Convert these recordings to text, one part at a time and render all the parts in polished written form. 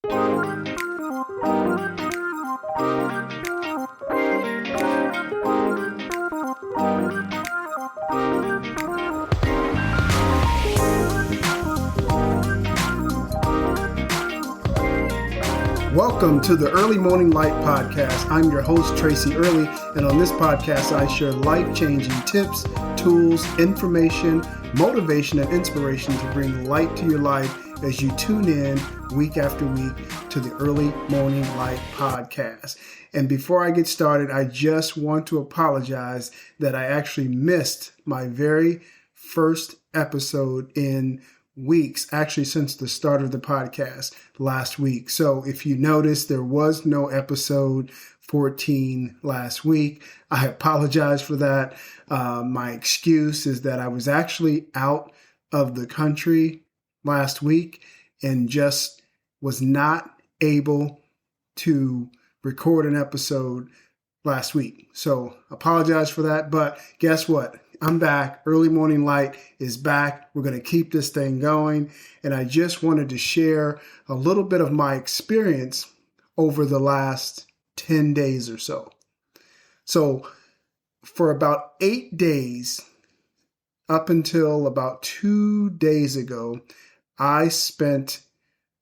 Welcome to the Early Morning Light Podcast. I'm your host, Tracy Early, and on this podcast, I share life-changing tips, tools, information, motivation, and inspiration to bring light to your life as you tune in week after week to the Early Morning Light Podcast. And before I get started, I just want to apologize that I actually missed my very first episode in weeks, actually since the start of the podcast last week. So if you notice, there was no episode 14 last week. I apologize for that. My excuse is that I was actually out of the country last week and just was not able to record an episode last week. So apologize for that. But guess what? I'm back. Early Morning Light is back. We're going to keep this thing going. And I just wanted to share a little bit of my experience over the last 10 days or so. So for about 8 days, up until about 2 days ago, I spent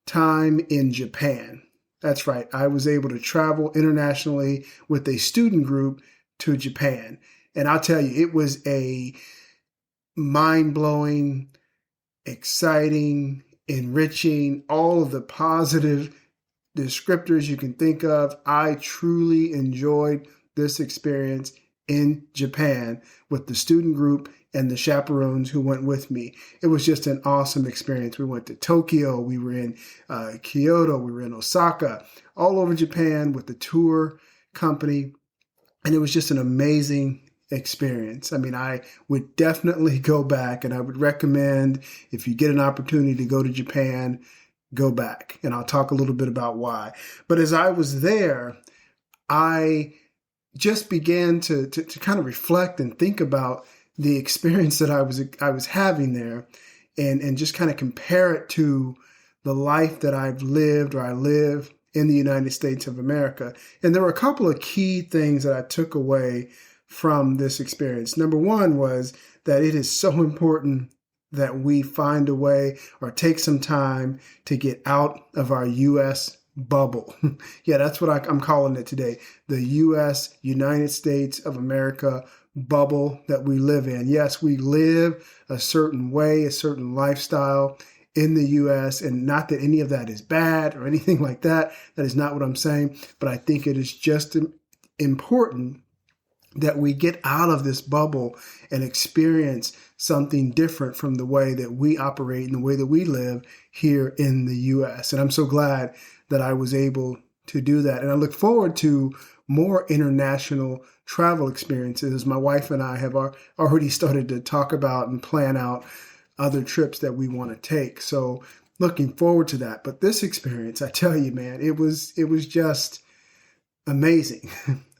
time in Japan. That's right. I was able to travel internationally with a student group to Japan. And I'll tell you, it was a mind-blowing, exciting, enriching, all of the positive descriptors you can think of. I truly enjoyed this experience in Japan with the student group and the chaperones who went with me. It was just an awesome experience. We went to Tokyo, we were in Kyoto, we were in Osaka, all over Japan with the tour company. And it was just an amazing experience. I mean, I would definitely go back, and I would recommend, if you get an opportunity to go to Japan, go back. And I'll talk a little bit about why. But as I was there, I just began to kind of reflect and think about the experience that I was having there, and just kind of compare it to the life that I've lived, or I live in the United States of America. And there were a couple of key things that I took away from this experience. Number one was that it is so important that we find a way or take some time to get out of our U.S. bubble. Yeah, that's what I'm calling it today. The U.S., United States of America bubble that we live in. Yes, we live a certain way, a certain lifestyle in the U.S., and not that any of that is bad or anything like that. That is not what I'm saying. But I think it is just important that we get out of this bubble and experience something different from the way that we operate and the way that we live here in the U.S. And I'm so glad that I was able to do that. And I look forward to more international travel experiences. My wife and I have already started to talk about and plan out other trips that we want to take. So looking forward to that. But this experience, I tell you, man, it was just amazing.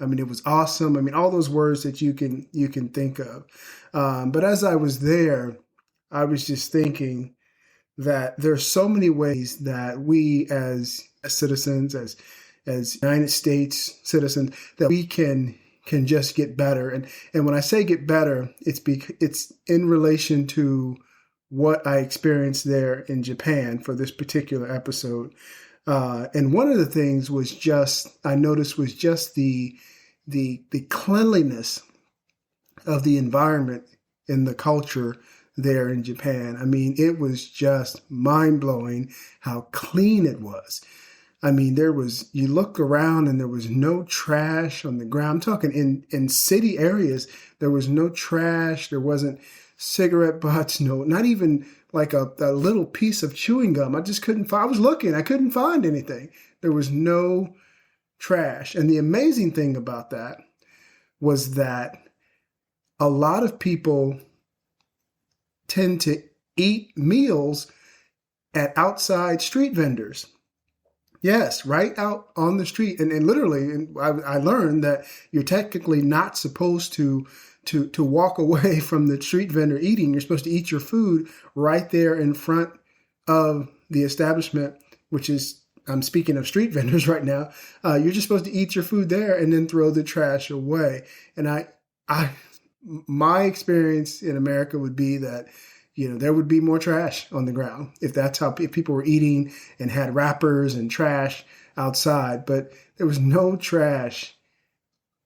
I mean, it was awesome. I mean, all those words that you can think of. But as I was there, I was just thinking that there's so many ways that we as citizens, as United States citizens, that we can just get better. And when I say get better, it's in relation to what I experienced there in Japan for this particular episode. And one of the things I noticed was just the cleanliness of the environment in the culture there in Japan. I mean, it was just mind-blowing how clean it was. I mean, you look around and there was no trash on the ground. I'm talking in city areas, there was no trash. There wasn't cigarette butts, not even like a little piece of chewing gum. I was looking, I couldn't find anything. There was no trash. And the amazing thing about that was that a lot of people tend to eat meals at outside street vendors. Yes, right out on the street. And literally, I learned that you're technically not supposed to walk away from the street vendor eating. You're supposed to eat your food right there in front of the establishment, which is I'm speaking of street vendors right now. You're just supposed to eat your food there and then throw the trash away. And my experience in America would be that, there would be more trash on the ground if people were eating and had wrappers and trash outside. But there was no trash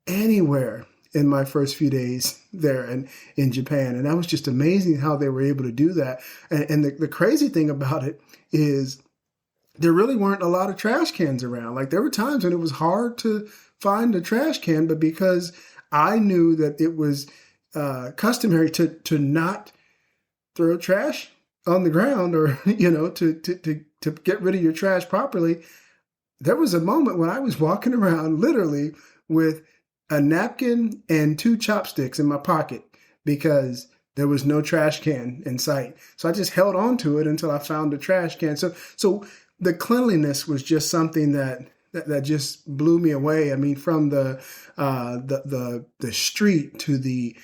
anywhere in my first few days there in Japan. And that was just amazing how they were able to do that. And the crazy thing about it is there really weren't a lot of trash cans around. Like, there were times when it was hard to find a trash can, but because I knew that it was customary to not throw trash on the ground, or, to get rid of your trash properly, there was a moment when I was walking around literally with a napkin and 2 chopsticks in my pocket because there was no trash can in sight. So I just held on to it until I found a trash can. So the cleanliness was just something that just blew me away. I mean, from the street to the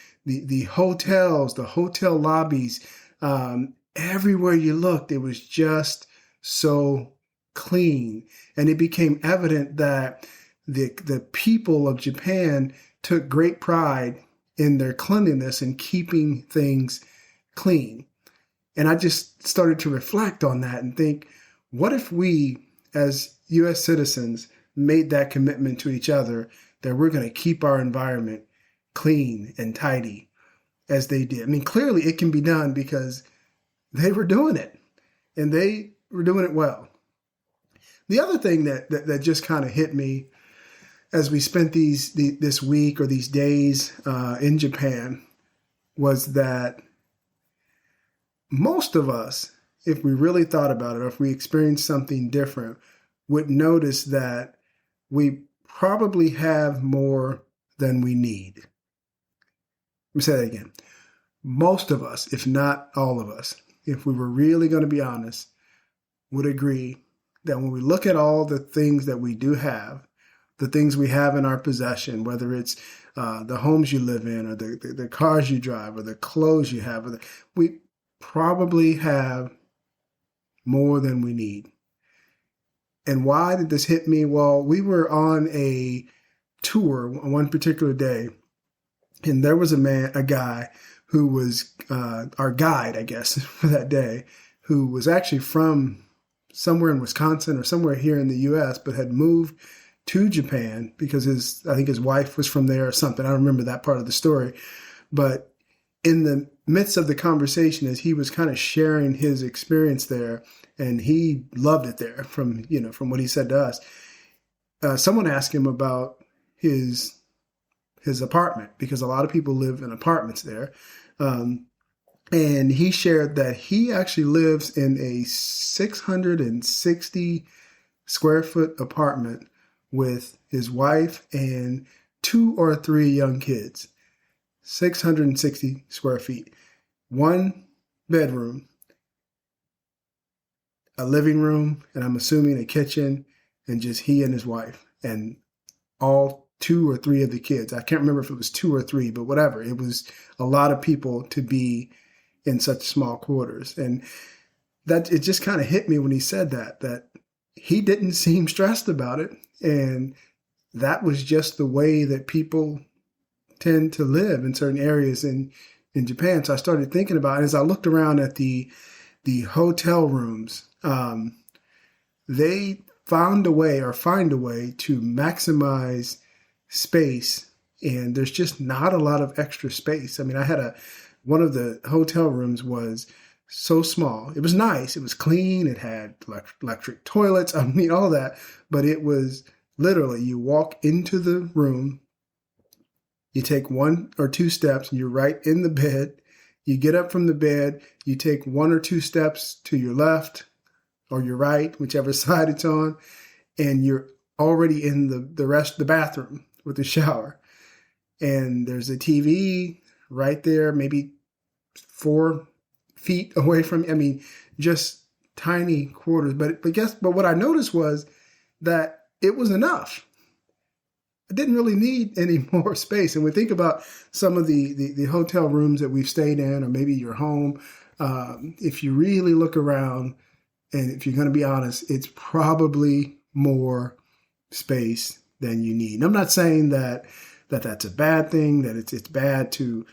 hotels, the hotel lobbies, everywhere you looked, it was just so clean. And it became evident that the people of Japan took great pride in their cleanliness and keeping things clean. And I just started to reflect on that and think, what if we, as U.S. citizens, made that commitment to each other that we're going to keep our environment clean and tidy as they did? I mean, clearly it can be done because they were doing it, and they were doing it well. The other thing that just kind of hit me as we spent this week or these days in Japan was that most of us, if we really thought about it, or if we experienced something different, would notice that we probably have more than we need. Let me say that again. Most of us, if not all of us, if we were really going to be honest, would agree that when we look at all the things that we do have, the things we have in our possession, whether it's the homes you live in, or the cars you drive, or the clothes you have, we probably have more than we need. And why did this hit me? Well, we were on a tour one particular day, and there was a guy who was our guide, I guess, for that day, who was actually from somewhere in Wisconsin or somewhere here in the U.S., but had moved to Japan because I think his wife was from there or something. I don't remember that part of the story. But in the midst of the conversation, as he was kind of sharing his experience there, and he loved it there from what he said to us, someone asked him about his apartment, because a lot of people live in apartments there. And he shared that he actually lives in a 660 square foot apartment with his wife and 2 or 3 young kids. 660 square feet. 1 bedroom, a living room, and I'm assuming a kitchen, and just he and his wife, and all 2 or 3 of the kids. I can't remember if it was 2 or 3, but whatever. It was a lot of people to be in such small quarters. And that it just kind of hit me when he said that he didn't seem stressed about it. And that was just the way that people tend to live in certain areas in Japan. So I started thinking about it as I looked around at the hotel rooms. They find a way to maximize space, and there's just not a lot of extra space. I mean, I had one of the hotel rooms was so small. It was nice. It was clean. It had electric toilets. I mean, all that. But it was literally, you walk into the room, you take 1 or 2 steps, and you're right in the bed. You get up from the bed, you take 1 or 2 steps to your left or your right, whichever side it's on, and you're already in the bathroom with the shower. And there's a TV right there, maybe 4 feet away from, just tiny quarters. But what I noticed was that it was enough. I didn't really need any more space. And we think about some of the hotel rooms that we've stayed in, or maybe your home. If you really look around, And if you're going to be honest, it's probably more space than you need. And I'm not saying that that's a bad thing, that it's bad to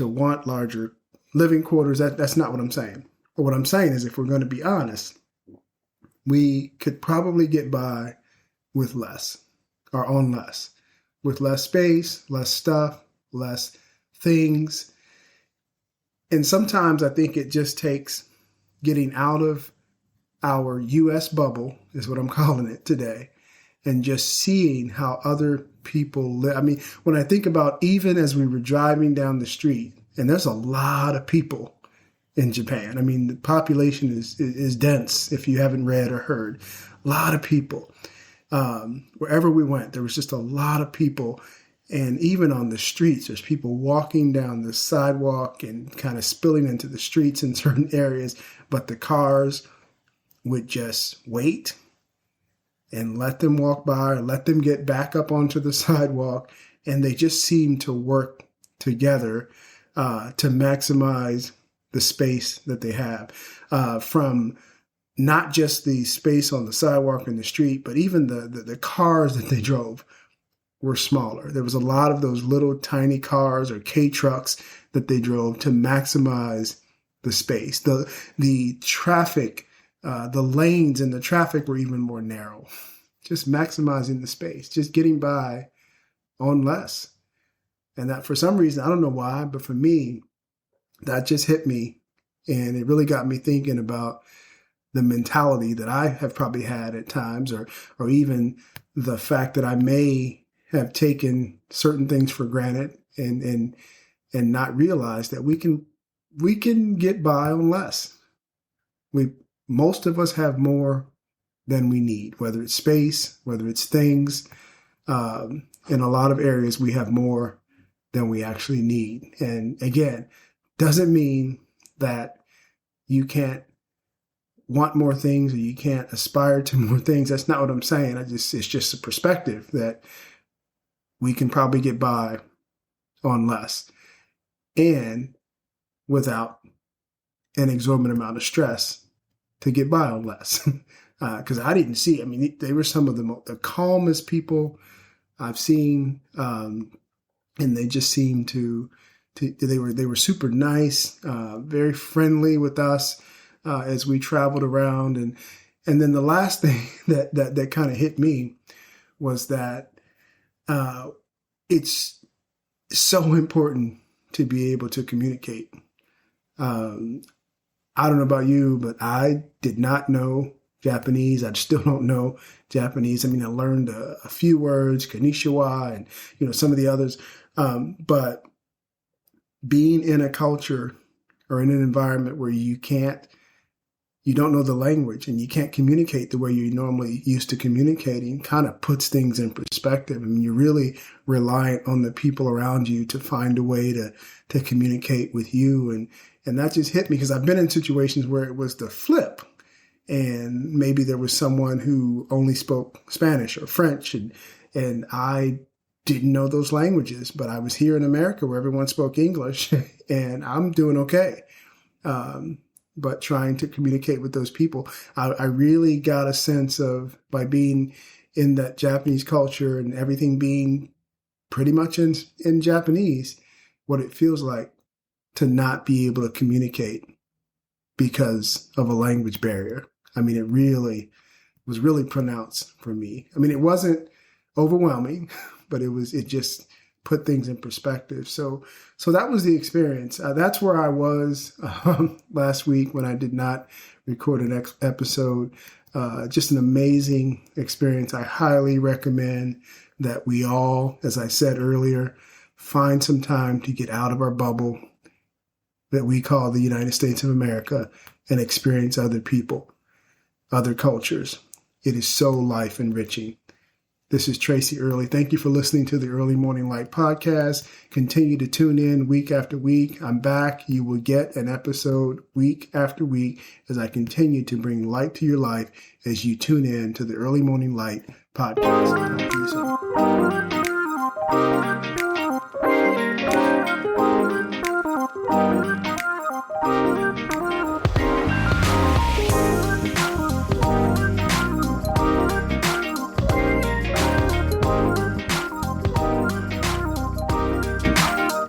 want larger living quarters. That's not what I'm saying. But what I'm saying is, if we're going to be honest, we could probably get by with less, or on less, with less space, less stuff, less things. And sometimes I think it just takes getting out of our US bubble, is what I'm calling it today, and just seeing how other people live. I mean, when I think about, even as we were driving down the street, and there's a lot of people in Japan. I mean, the population is dense, if you haven't read or heard. A lot of people. Wherever we went, there was just a lot of people. And even on the streets, there's people walking down the sidewalk and kind of spilling into the streets in certain areas. But the cars would just wait and let them walk by, or let them get back up onto the sidewalk. And they just seem to work together to maximize the space that they have, from not just the space on the sidewalk and the street, but even the cars that they drove were smaller. There was a lot of those little tiny cars or K trucks that they drove to maximize the space. The traffic, the lanes in the traffic were even more narrow, just maximizing the space, just getting by on less. And that, for some reason, I don't know why, but for me, that just hit me, and it really got me thinking about the mentality that I have probably had at times, or even the fact that I may have taken certain things for granted and not realized that we can get by on less. Most of us have more than we need, whether it's space, whether it's things. In a lot of areas, we have more than we actually need. And again, doesn't mean that you can't want more things, or you can't aspire to more things. That's not what I'm saying. It's just a perspective that we can probably get by on less, and without an exorbitant amount of stress to get by on less. Because I didn't see, I mean, they were some of the calmest people I've seen, and they just seemed to they were super nice, very friendly with us as we traveled around. And then the last thing that kind of hit me was that it's so important to be able to communicate. I don't know about you, but I did not know Japanese. I still don't know Japanese. I mean, I learned a few words, Konnichiwa, and some of the others. But being in a culture or in an environment where you don't know the language and you can't communicate the way you're normally used to communicating, kind of puts things in perspective. I mean, you're really reliant on the people around you to find a way to communicate with you. And that just hit me, because I've been in situations where it was the flip. And maybe there was someone who only spoke Spanish or French, and I didn't know those languages, but I was here in America where everyone spoke English, and I'm doing okay. But trying to communicate with those people, I really got a sense of, by being in that Japanese culture and everything being pretty much in Japanese, what it feels like to not be able to communicate because of a language barrier. I mean, it was really pronounced for me. I mean, it wasn't overwhelming, but it just put things in perspective. So that was the experience. That's where I was last week when I did not record an episode. Just an amazing experience. I highly recommend that we all, as I said earlier, find some time to get out of our bubble that we call the United States of America and experience other people, other cultures. It is so life enriching. This is Tracy Early. Thank you for listening to the Early Morning Light podcast. Continue to tune in week after week. I'm back. You will get an episode week after week as I continue to bring light to your life as you tune in to the Early Morning Light podcast. Talk to you soon.